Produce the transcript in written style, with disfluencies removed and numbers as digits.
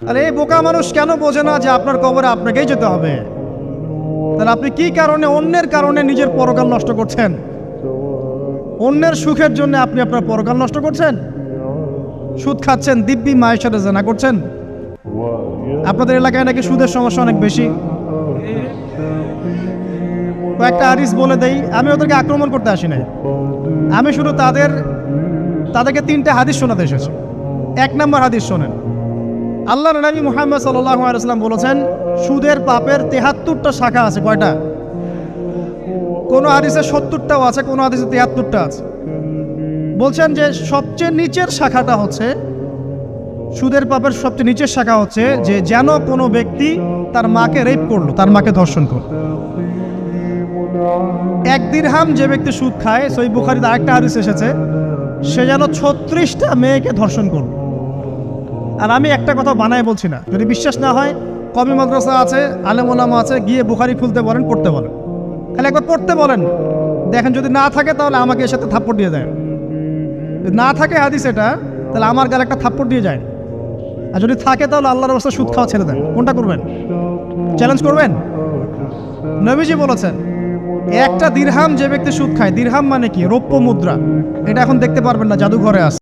আরে এই বোকা মানুষ কেন বোঝে না যে আপনার কবরে আপনাকেই যেতে হবে? তাহলে আপনি কি কারণে অন্যের কারণে নিজের পরকাল নষ্ট করছেন? অন্যের সুখের জন্য আপনি আপনার পরকাল নষ্ট করছেন। সুদ খাচ্ছেন, দিব্যি মায়ের সাথে জেনা করছেন। আপনাদের এলাকায় নাকি সুদের সমস্যা অনেক বেশি। কয়েকটা হাদিস বলে দেই, আমি ওদেরকে আক্রমণ করতে আসি নাই। আমি শুধু তাদেরকে 3টে হাদিস শোনাতে এসেছি। 1 নম্বর হাদিস শোনেন। আল্লাহর নবী মুহাম্মদ সাল্লাল্লাহু আলাইহি ওয়াসাল্লাম বলেছেন, সুদের পাপের 73টা শাখা আছে। কয়টা? কোন হাদিসে 70টাও আছে, কোন হাদিসে 73টা আছে। বলছেন যে সবচেয়ে নিচের শাখাটা হচ্ছে, সুদের পাপের সবচেয়ে নিচের শাখা হচ্ছে যে যেন কোনো ব্যক্তি তার মাকে রেপ করলো, তার মাকে ধর্ষণ করলো। 1 দিরহাম যে ব্যক্তি সুদ খায়, সহিহ বুখারীতে আরেকটা হাদিস এসেছে, সে যেন 36টা মেয়েকে ধর্ষণ করলো। আর আমি একটা কথা বানায় বলছি না, যদি বিশ্বাস না হয় কওমি মাদ্রাসা আছে, আলেম ওলামা আছে, গিয়ে বুখারী খুলতে বলেন, পড়তে বলেন। খালি একবার পড়তে বলেন, দেখেন যদি না থাকে তাহলে আমাকে এর সাথে থাপ্পড় দিয়ে দেয়। যদি না থাকে হাদিস এটা, তাহলে আমার গালে একটা থাপ্পড় দিয়ে যায়। আর যদি থাকে তাহলে আল্লাহর রাস্তায় সুদ খাওয়া ছেড়ে দেন। কোনটা করবেন? চ্যালেঞ্জ করবেন? নবীজি বলেছেন, 1টা দিরহাম যে ব্যক্তি সুদ খায়, দিরহাম মানে কি? রৌপ্য মুদ্রা। এটা এখন দেখতে পারবেন না, জাদুঘরে আছে।